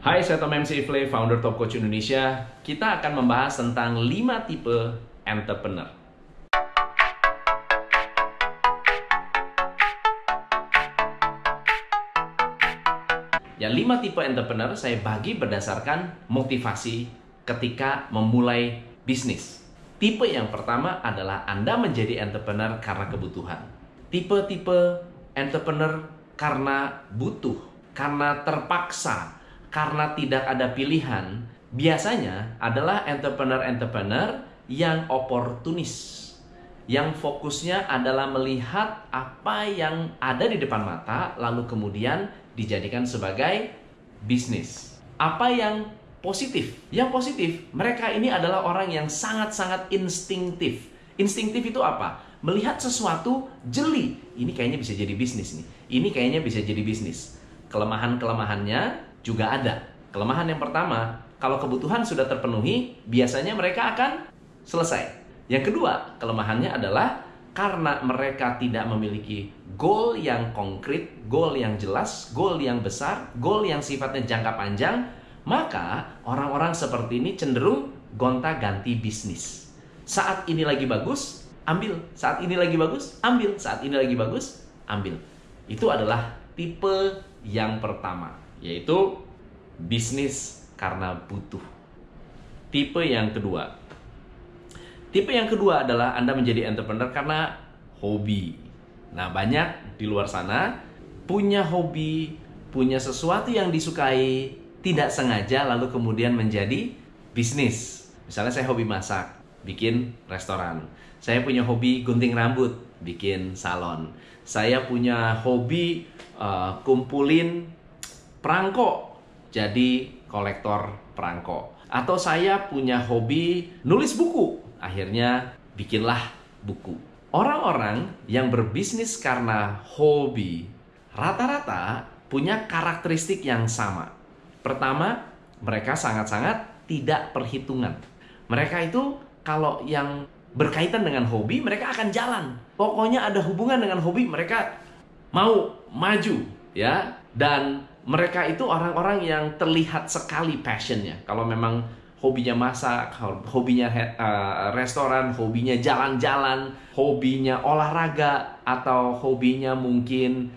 Hai, saya Tom MC Ifle, founder Top Coach Indonesia. Kita akan membahas tentang 5 tipe entrepreneur. Yang 5 tipe entrepreneur saya bagi berdasarkan motivasi ketika memulai bisnis. Tipe yang pertama adalah Anda menjadi entrepreneur karena kebutuhan. Tipe-tipe entrepreneur karena butuh, karena terpaksa, karena tidak ada pilihan, biasanya adalah entrepreneur-entrepreneur yang oportunis, yang fokusnya adalah melihat apa yang ada di depan mata, lalu kemudian dijadikan sebagai bisnis. Apa yang positif? Yang positif, mereka ini adalah orang yang sangat-sangat instinktif. Instinktif itu apa? Melihat sesuatu jeli, ini kayaknya bisa jadi bisnis nih. Ini kayaknya bisa jadi bisnis. Kelemahan-kelemahannya juga ada. Kelemahan yang pertama, kalau kebutuhan sudah terpenuhi, biasanya mereka akan selesai. Yang kedua, kelemahannya adalah karena mereka tidak memiliki goal yang konkret, goal yang jelas, goal yang besar, goal yang sifatnya jangka panjang, maka orang-orang seperti ini cenderung gonta-ganti bisnis. Saat ini lagi bagus, ambil. Saat ini lagi bagus, ambil. Saat ini lagi bagus, ambil. Itu adalah tipe yang pertama, yaitu bisnis karena butuh. Tipe yang kedua. Tipe yang kedua adalah Anda menjadi entrepreneur karena hobi. Nah, banyak di luar sana punya hobi, punya sesuatu yang disukai, tidak sengaja lalu kemudian menjadi bisnis. Misalnya saya hobi masak, bikin restoran. Saya punya hobi gunting rambut, bikin salon. Saya punya hobi kumpulin perangko, jadi kolektor perangko. Atau saya punya hobi nulis buku, akhirnya bikinlah buku. Orang-orang yang berbisnis karena hobi rata-rata punya karakteristik yang sama. Pertama, mereka sangat-sangat tidak perhitungan. Mereka itu kalau yang berkaitan dengan hobi, mereka akan jalan. Pokoknya ada hubungan dengan hobi, mereka mau maju, ya. Dan mereka itu orang-orang yang terlihat sekali passionnya. Kalau memang hobinya masak, hobinya restoran, hobinya jalan-jalan, hobinya olahraga, atau hobinya mungkin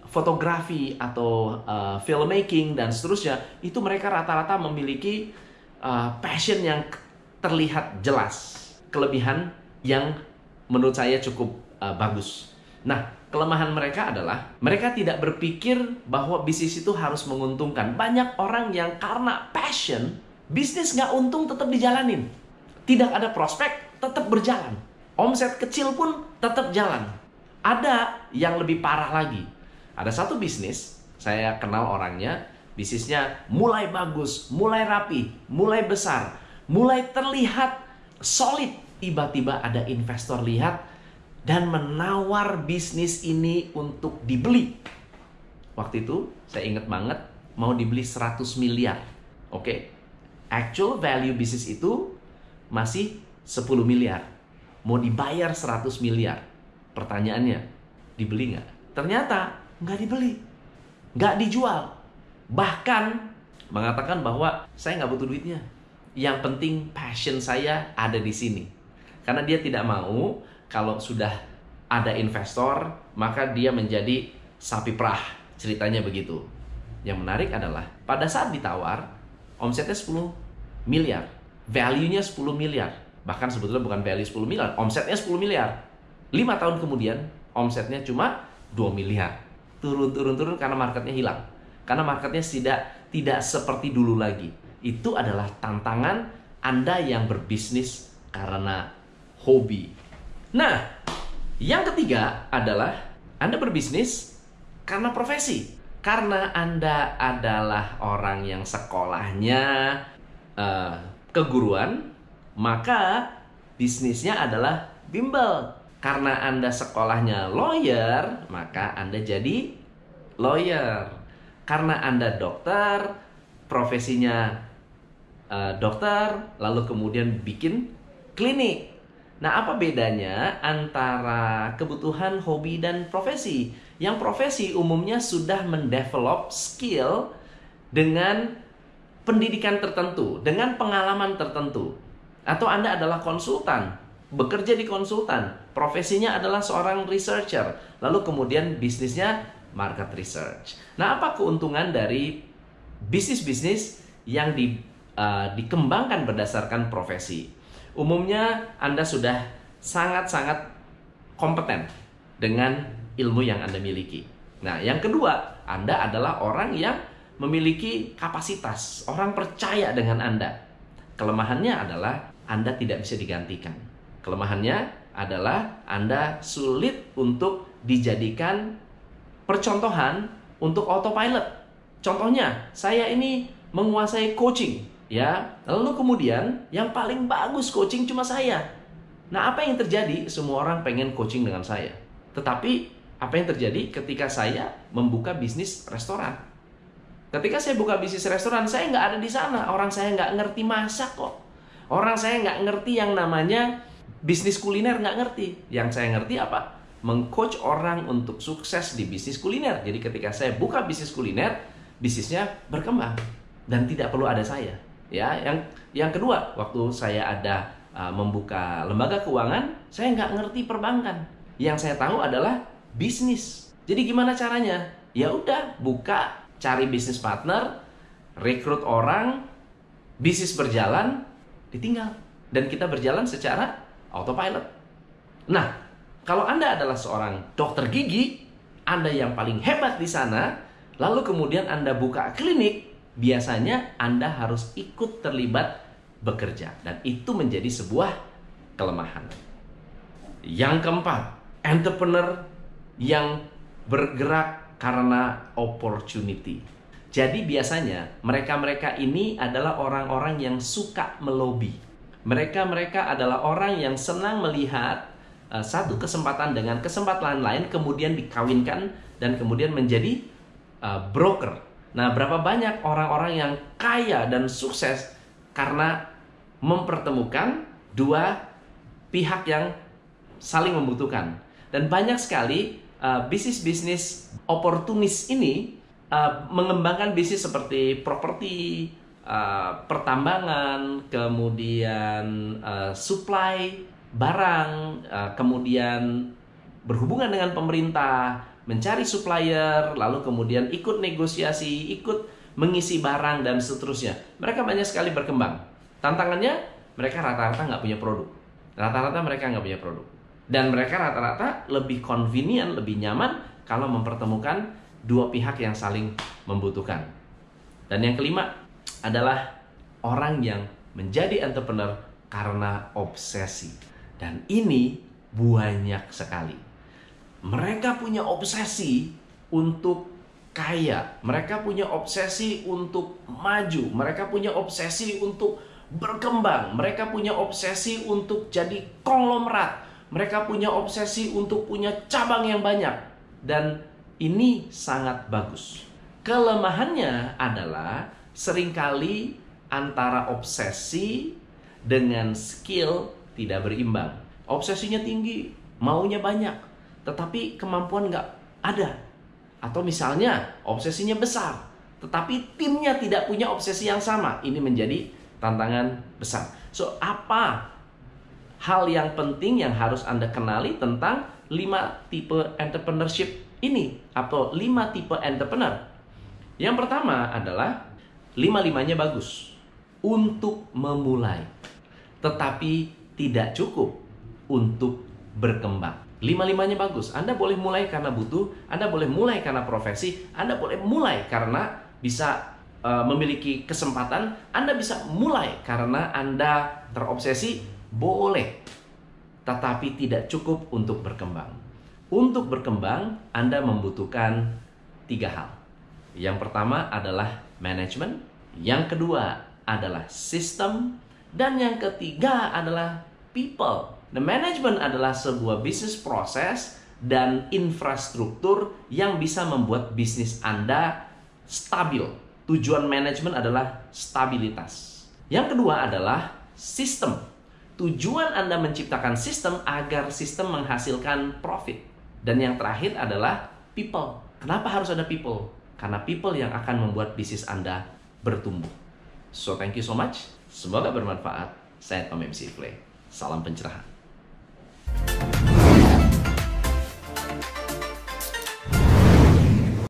fotografi atau filmmaking dan seterusnya, itu mereka rata-rata memiliki passion yang terlihat jelas. Kelebihan yang menurut saya cukup bagus. Nah, kelemahan mereka adalah mereka tidak berpikir bahwa bisnis itu harus menguntungkan. Banyak orang yang karena passion, bisnis nggak untung tetap dijalanin. Tidak ada prospek, tetap berjalan. Omset kecil pun tetap jalan. Ada yang lebih parah lagi. Ada satu bisnis, saya kenal orangnya, bisnisnya mulai bagus, mulai rapi, mulai besar, mulai terlihat solid. Tiba-tiba ada investor lihat dan menawar bisnis ini untuk dibeli. Waktu itu saya ingat banget, mau dibeli 100 miliar. Oke. Actual value bisnis itu masih 10 miliar. Mau dibayar 100 miliar. Pertanyaannya, dibeli nggak? Ternyata nggak dibeli. Nggak dijual. Bahkan mengatakan bahwa saya nggak butuh duitnya. Yang penting passion saya ada di sini. Karena dia tidak mau kalau sudah ada investor, maka dia menjadi sapi perah. Ceritanya begitu. Yang menarik adalah pada saat ditawar, omsetnya 10 miliar. Value-nya 10 miliar. Bahkan sebetulnya bukan value 10 miliar, omsetnya 10 miliar. 5 tahun kemudian, omsetnya cuma 2 miliar. Turun karena marketnya hilang. Karena marketnya tidak seperti dulu lagi. Itu adalah tantangan Anda yang berbisnis karena hobi. Nah, yang ketiga adalah Anda berbisnis karena profesi. Karena Anda adalah orang yang sekolahnya keguruan, maka bisnisnya adalah bimbel. Karena Anda sekolahnya lawyer, maka Anda jadi lawyer. Karena Anda dokter, profesinya dokter, lalu kemudian bikin klinik. Nah, apa bedanya antara kebutuhan, hobi, dan profesi? Yang profesi umumnya sudah mendevelop skill dengan pendidikan tertentu, dengan pengalaman tertentu. Atau Anda adalah konsultan, bekerja di konsultan, profesinya adalah seorang researcher, lalu kemudian bisnisnya market research. Nah, apa keuntungan dari bisnis-bisnis yang dikembangkan berdasarkan profesi? Umumnya Anda sudah sangat-sangat kompeten dengan ilmu yang Anda miliki. Nah, yang kedua, Anda adalah orang yang memiliki kapasitas, orang percaya dengan Anda. Kelemahannya adalah Anda tidak bisa digantikan. Kelemahannya adalah Anda sulit untuk dijadikan percontohan untuk autopilot. Contohnya, saya ini menguasai coaching, ya. Lalu kemudian yang paling bagus coaching cuma saya. Nah, apa yang terjadi? Semua orang pengen coaching dengan saya. Tetapi apa yang terjadi ketika saya membuka bisnis restoran? Ketika saya buka bisnis restoran, saya nggak ada di sana. Orang saya nggak ngerti masak kok. Orang saya nggak ngerti yang namanya bisnis kuliner, nggak ngerti. Yang saya ngerti apa? Meng-coach orang untuk sukses di bisnis kuliner. Jadi ketika saya buka bisnis kuliner, bisnisnya berkembang dan tidak perlu ada saya. Ya, yang kedua, waktu saya ada membuka lembaga keuangan, saya nggak ngerti perbankan. Yang saya tahu adalah bisnis. Jadi gimana caranya? Ya udah, buka, cari bisnis partner, rekrut orang, bisnis berjalan, ditinggal. Dan kita berjalan secara autopilot. Nah, kalau Anda adalah seorang dokter gigi, Anda yang paling hebat di sana, lalu kemudian Anda buka klinik, biasanya Anda harus ikut terlibat bekerja. Dan itu menjadi sebuah kelemahan. Yang keempat, entrepreneur yang bergerak karena opportunity. Jadi biasanya mereka-mereka ini adalah orang-orang yang suka melobi. Mereka adalah orang yang senang melihat satu kesempatan dengan kesempatan lain, kemudian dikawinkan dan kemudian menjadi broker. Nah, berapa banyak orang-orang yang kaya dan sukses karena mempertemukan dua pihak yang saling membutuhkan. Dan banyak sekali bisnis-bisnis oportunis ini mengembangkan bisnis seperti properti, pertambangan, kemudian supply barang, kemudian berhubungan dengan pemerintah, mencari supplier, lalu kemudian ikut negosiasi, ikut mengisi barang, dan seterusnya. Mereka banyak sekali berkembang. Tantangannya, mereka rata-rata nggak punya produk. Rata-rata mereka nggak punya produk. Dan mereka rata-rata lebih convenient, lebih nyaman kalau mempertemukan dua pihak yang saling membutuhkan. Dan yang kelima adalah orang yang menjadi entrepreneur karena obsesi. Dan ini banyak sekali. Mereka punya obsesi untuk kaya. Mereka punya obsesi untuk maju. Mereka punya obsesi untuk berkembang. Mereka punya obsesi untuk jadi konglomerat. Mereka punya obsesi untuk punya cabang yang banyak. Dan ini sangat bagus. Kelemahannya adalah seringkali antara obsesi dengan skill tidak berimbang. Obsesinya tinggi, maunya banyak, tetapi kemampuan nggak ada. Atau misalnya obsesinya besar, tetapi timnya tidak punya obsesi yang sama. Ini menjadi tantangan besar. So, apa hal yang penting yang harus Anda kenali tentang 5 tipe entrepreneurship ini, atau 5 tipe entrepreneur? Yang pertama adalah 5-5-nya bagus untuk memulai, tetapi tidak cukup untuk berkembang. 5-5-nya bagus. Anda boleh mulai karena butuh, Anda boleh mulai karena profesi, Anda boleh mulai karena bisa memiliki kesempatan, Anda bisa mulai karena Anda terobsesi, boleh. Tetapi tidak cukup untuk berkembang. Untuk berkembang, Anda membutuhkan 3 hal. Yang pertama adalah manajemen, yang kedua adalah sistem, dan yang ketiga adalah people. The management adalah sebuah bisnis proses dan infrastruktur yang bisa membuat bisnis Anda stabil. Tujuan manajemen adalah stabilitas. Yang kedua adalah sistem. Tujuan Anda menciptakan sistem agar sistem menghasilkan profit. Dan yang terakhir adalah people. Kenapa harus ada people? karena people yang akan membuat bisnis Anda bertumbuh. So, thank you so much. Semoga bermanfaat. Saya Tom MC Play. Salam pencerahan.